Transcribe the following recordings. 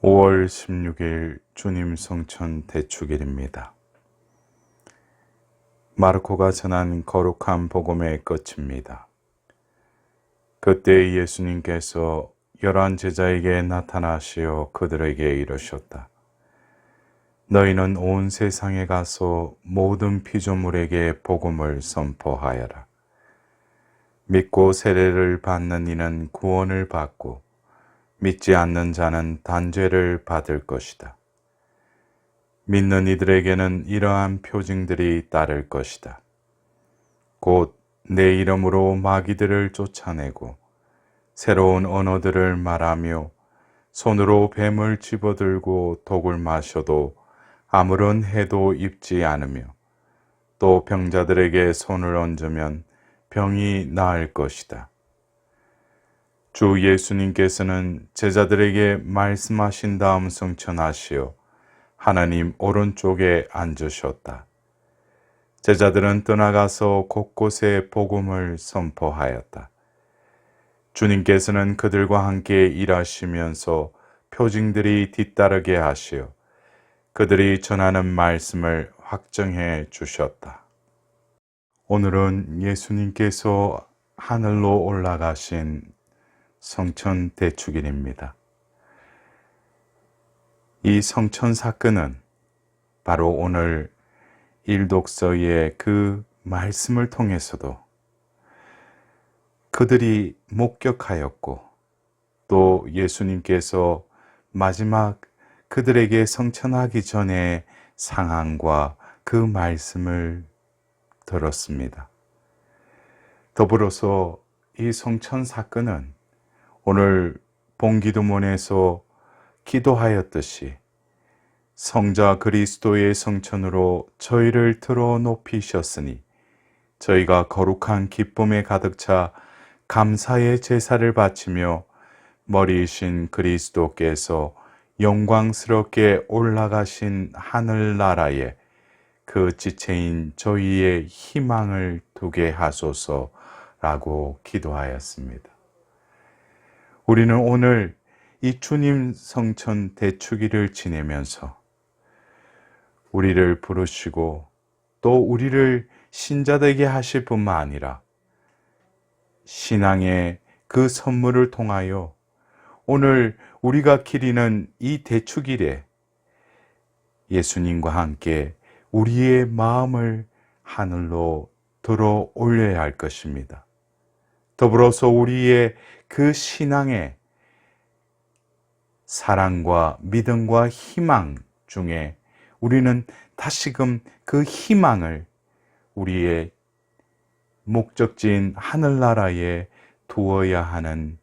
5월 16일 주님 성천 대축일입니다. 마르코가 전한 거룩한 복음의 끝입니다. 그때 예수님께서 11 제자에게 나타나시어 그들에게 이르셨다. 너희는 온 세상에 가서 모든 피조물에게 복음을 선포하여라. 믿고 세례를 받는 이는 구원을 받고 믿지 않는 자는 단죄를 받을 것이다. 믿는 이들에게는 이러한 표징들이 따를 것이다. 곧 내 이름으로 마귀들을 쫓아내고 새로운 언어들을 말하며 손으로 뱀을 집어들고 독을 마셔도 아무런 해도 입지 않으며 또 병자들에게 손을 얹으면 병이 나을 것이다. 주 예수님께서는 제자들에게 말씀하신 다음 성천하시어 하나님 오른쪽에 앉으셨다. 제자들은 떠나가서 곳곳에 복음을 선포하였다. 주님께서는 그들과 함께 일하시면서 표징들이 뒤따르게 하시어 그들이 전하는 말씀을 확정해 주셨다. 오늘은 예수님께서 하늘로 올라가신 성천 대축일입니다. 이 성천 사건은 바로 오늘 일독서의 그 말씀을 통해서도 그들이 목격하였고 또 예수님께서 마지막 그들에게 성천하기 전에 상황과 그 말씀을 들었습니다. 더불어서 이 성천 사건은 오늘 본기도문에서 기도하였듯이 성자 그리스도의 성천으로 저희를 들어 높이셨으니 저희가 거룩한 기쁨에 가득 차 감사의 제사를 바치며 머리이신 그리스도께서 영광스럽게 올라가신 하늘나라에 그 지체인 저희의 희망을 두게 하소서라고 기도하였습니다. 우리는 오늘 이 주님 성천 대축일을 지내면서 우리를 부르시고 또 우리를 신자되게 하실 뿐만 아니라 신앙의 그 선물을 통하여 오늘 우리가 기리는 이 대축일에 예수님과 함께 우리의 마음을 하늘로 들어 올려야 할 것입니다. 더불어서 우리의 그 신앙의 사랑과 믿음과 희망 중에 우리는 다시금 그 희망을 우리의 목적지인 하늘나라에 두어야 하는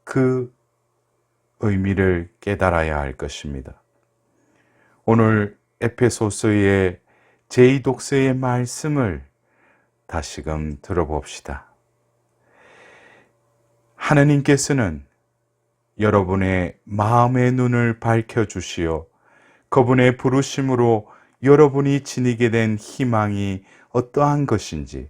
그 의미를 깨달아야 할 것입니다. 오늘 에베소서의 제2독서의 말씀을 다시금 들어봅시다. 하느님께서는 여러분의 마음의 눈을 밝혀주시어 그분의 부르심으로 여러분이 지니게 된 희망이 어떠한 것인지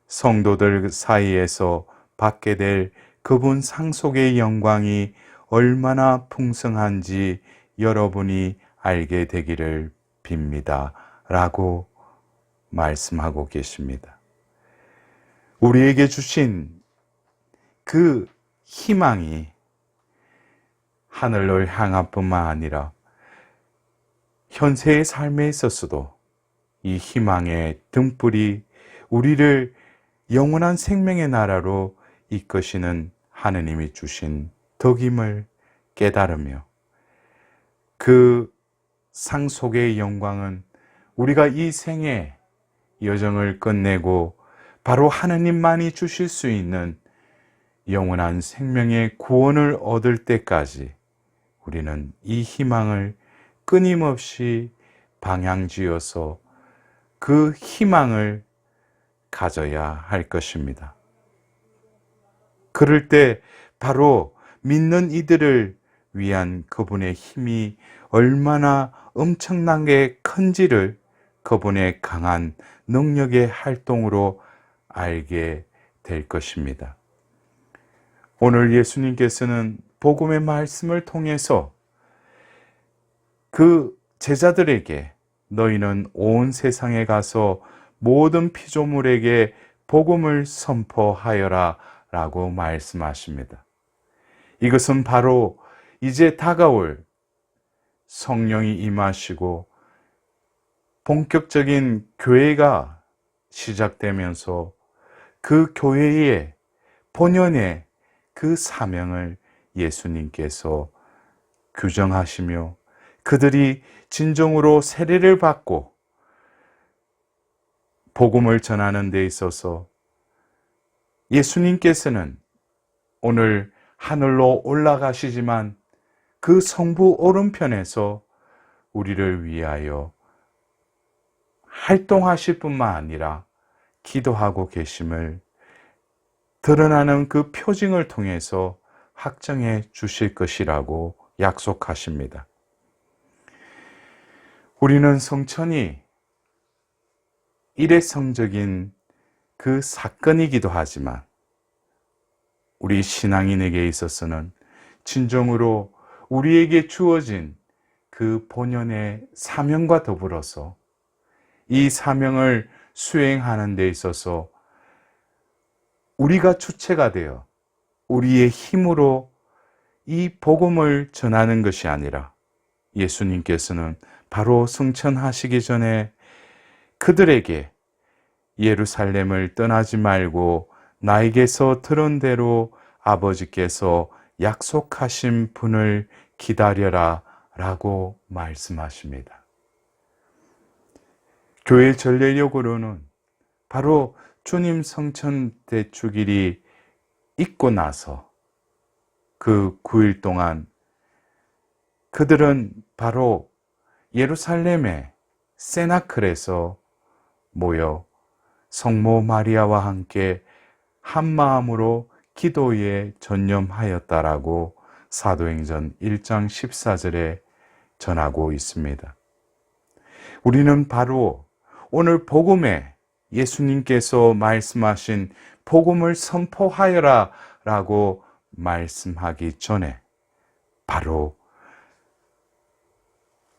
성도들 사이에서 받게 될 그분 상속의 영광이 얼마나 풍성한지 여러분이 알게 되기를 빕니다. 라고 말씀하고 계십니다. 우리에게 주신 그 희망이 하늘을 향할 뿐만 아니라 현세의 삶에 있어서도 이 희망의 등불이 우리를 영원한 생명의 나라로 이끄시는 하느님이 주신 덕임을 깨달으며 그 상속의 영광은 우리가 이 생의 여정을 끝내고 바로 하느님만이 주실 수 있는 영원한 생명의 구원을 얻을 때까지 우리는 이 희망을 끊임없이 방향지어서 그 희망을 가져야 할 것입니다. 그럴 때 바로 믿는 이들을 위한 그분의 힘이 얼마나 엄청나게 큰지를 그분의 강한 능력의 활동으로 알게 될 것입니다. 오늘 예수님께서는 복음의 말씀을 통해서 그 제자들에게 너희는 온 세상에 가서 모든 피조물에게 복음을 선포하여라 라고 말씀하십니다. 이것은 바로 이제 다가올 성령이 임하시고 본격적인 교회가 시작되면서 그 교회의 본연의 그 사명을 예수님께서 규정하시며 그들이 진정으로 세례를 받고 복음을 전하는 데 있어서 예수님께서는 오늘 하늘로 올라가시지만 그 성부 오른편에서 우리를 위하여 활동하실 뿐만 아니라 기도하고 계심을 드러나는 그 표징을 통해서 확정해 주실 것이라고 약속하십니다. 우리는 성천이 일회성적인 그 사건이기도 하지만 우리 신앙인에게 있어서는 진정으로 우리에게 주어진 그 본연의 사명과 더불어서 이 사명을 수행하는 데 있어서 우리가 주체가 되어 우리의 힘으로 이 복음을 전하는 것이 아니라 예수님께서는 바로 승천하시기 전에 그들에게 예루살렘을 떠나지 말고 나에게서 들은 대로 아버지께서 약속하신 분을 기다려라 라고 말씀하십니다. 교회 전례력으로는 바로 주님 성천 대축일이 있고 나서 그 9일 동안 그들은 바로 예루살렘의 세나클에서 모여 성모 마리아와 함께 한 마음으로 기도에 전념하였다라고 사도행전 1장 14절에 전하고 있습니다. 우리는 바로 오늘 복음에 예수님께서 말씀하신 복음을 선포하여라 라고 말씀하기 전에 바로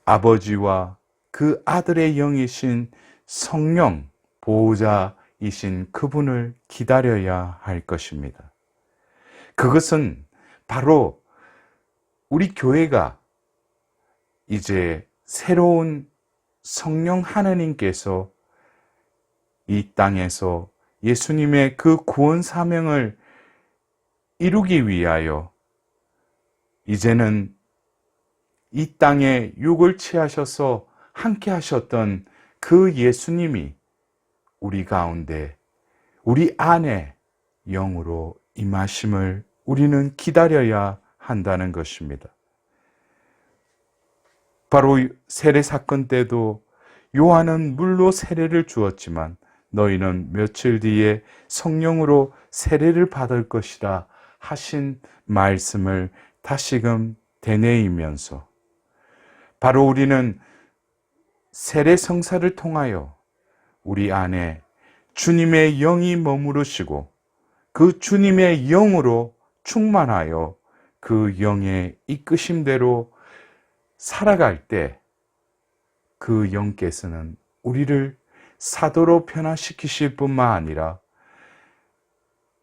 아버지와 그 아들의 영이신 성령 보호자이신 그분을 기다려야 할 것입니다. 그것은 바로 우리 교회가 이제 새로운 성령 하느님께서 이 땅에서 예수님의 그 구원 사명을 이루기 위하여 이제는 이 땅에 육을 취하셔서 함께 하셨던 그 예수님이 우리 가운데, 우리 안에 영으로 임하심을 우리는 기다려야 한다는 것입니다. 바로 세례 사건 때도 요한은 물로 세례를 주었지만 너희는 며칠 뒤에 성령으로 세례를 받을 것이라 하신 말씀을 다시금 되뇌이면서 바로 우리는 세례 성사를 통하여 우리 안에 주님의 영이 머무르시고 그 주님의 영으로 충만하여 그 영의 이끄심대로 살아갈 때 그 영께서는 우리를 사도로 변화시키실 뿐만 아니라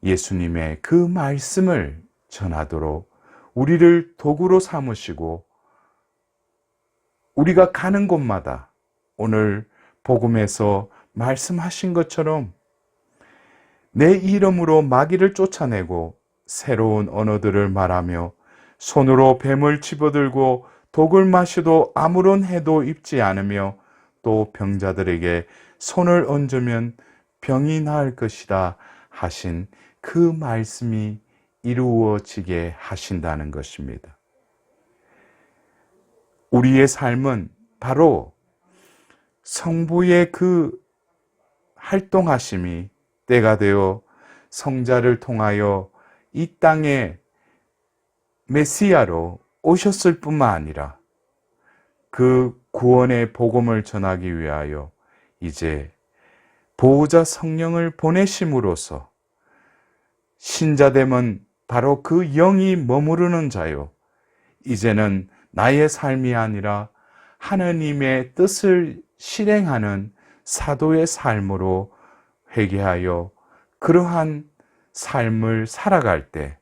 예수님의 그 말씀을 전하도록 우리를 도구로 삼으시고 우리가 가는 곳마다 오늘 복음에서 말씀하신 것처럼 내 이름으로 마귀를 쫓아내고 새로운 언어들을 말하며 손으로 뱀을 집어들고 독을 마셔도 아무런 해도 입지 않으며 또 병자들에게 손을 얹으면 병이 나을 것이다 하신 그 말씀이 이루어지게 하신다는 것입니다. 우리의 삶은 바로 성부의 그 활동하심이 때가 되어 성자를 통하여 이 땅에 메시아로 오셨을 뿐만 아니라 그 구원의 복음을 전하기 위하여 이제 보호자 성령을 보내심으로써 신자됨은 바로 그 영이 머무르는 자요. 이제는 나의 삶이 아니라 하느님의 뜻을 실행하는 사도의 삶으로 회개하여 그러한 삶을 살아갈 때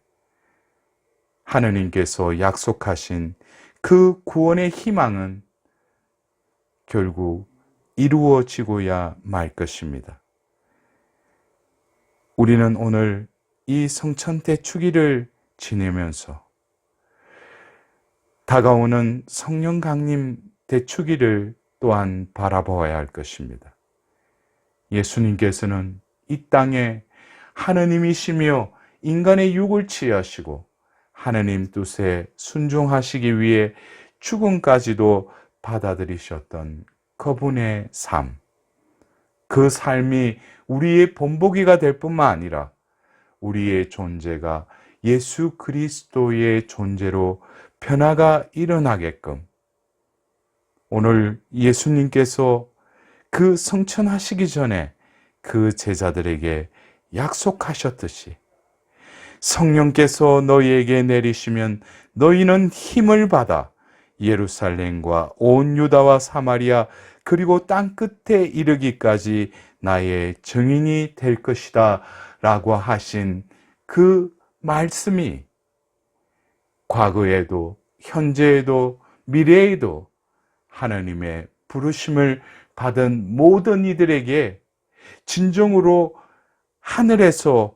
하느님께서 약속하신 그 구원의 희망은 결국 이루어지고야 말 것입니다. 우리는 오늘 이 성천 대축일을 지내면서 다가오는 성령 강림 대축일을 또한 바라보아야 할 것입니다. 예수님께서는 이 땅에 하느님이시며 인간의 육을 취하시고 하느님 뜻에 순종하시기 위해 죽음까지도 받아들이셨던 그분의 삶, 그 삶이 우리의 본보기가 될 뿐만 아니라 우리의 존재가 예수 그리스도의 존재로 변화가 일어나게끔 오늘 예수님께서 그 성천하시기 전에 그 제자들에게 약속하셨듯이 성령께서 너희에게 내리시면 너희는 힘을 받아 예루살렘과 온 유다와 사마리아 그리고 땅 끝에 이르기까지 나의 증인이 될 것이다 라고 하신 그 말씀이 과거에도 현재에도 미래에도 하나님의 부르심을 받은 모든 이들에게 진정으로 하늘에서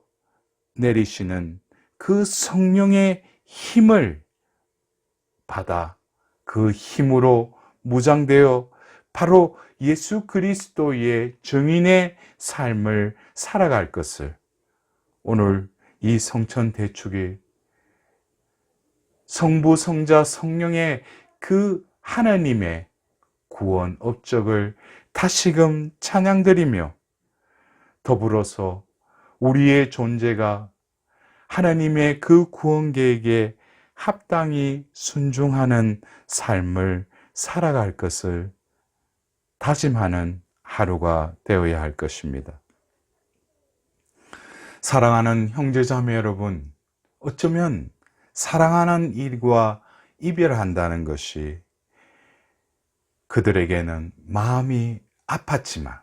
내리시는 그 성령의 힘을 받아 그 힘으로 무장되어 바로 예수 그리스도의 증인의 삶을 살아갈 것을 오늘 이 성천 대축일 성부 성자 성령의 그 하나님의 구원 업적을 다시금 찬양드리며 더불어서 우리의 존재가 하나님의 그 구원 계획에 합당히 순종하는 삶을 살아갈 것을 다짐하는 하루가 되어야 할 것입니다. 사랑하는 형제자매 여러분, 어쩌면 사랑하는 일과 이별한다는 것이 그들에게는 마음이 아팠지만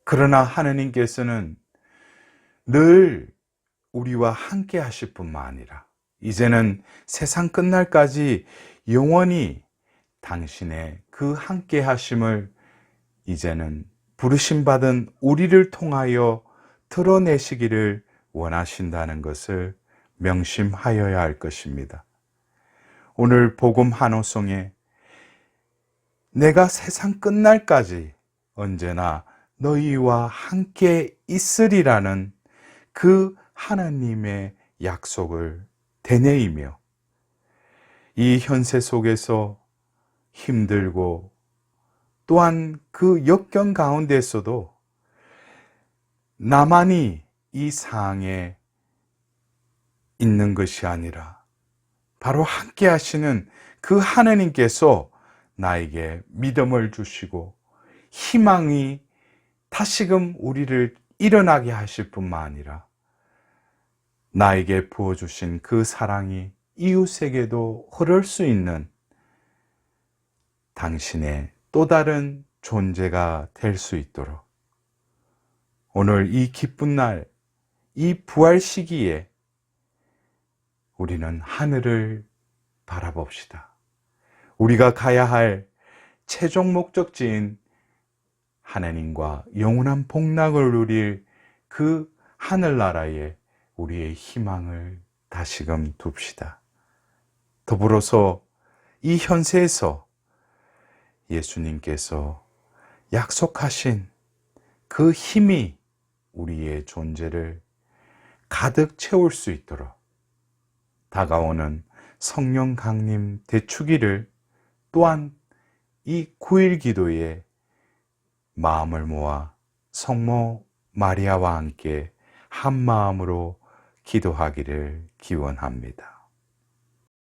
그러나 하느님께서는 늘 우리와 함께 하실 뿐만 아니라 이제는 세상 끝날까지 영원히 당신의 그 함께 하심을 이제는 부르심받은 우리를 통하여 드러내시기를 원하신다는 것을 명심하여야 할 것입니다. 오늘 복음 한호성에 내가 세상 끝날까지 언제나 너희와 함께 있으리라는 그 하나님의 약속을 되뇌이며 이 현세 속에서 힘들고 또한 그 역경 가운데서도 나만이 이 상황에 있는 것이 아니라 바로 함께 하시는 그 하나님께서 나에게 믿음을 주시고 희망이 다시금 우리를 일어나게 하실 뿐만 아니라 나에게 부어주신 그 사랑이 이웃에게도 흐를 수 있는 당신의 또 다른 존재가 될 수 있도록 오늘 이 기쁜 날, 이 부활 시기에 우리는 하늘을 바라봅시다. 우리가 가야 할 최종 목적지인 하나님과 영원한 복락을 누릴 그 하늘나라에 우리의 희망을 다시금 둡시다. 더불어서 이 현세에서 예수님께서 약속하신 그 힘이 우리의 존재를 가득 채울 수 있도록 다가오는 성령 강림 대축일을 또한 이 9일 기도에 마음을 모아 성모 마리아와 함께 한 마음으로 기도하기를 기원합니다.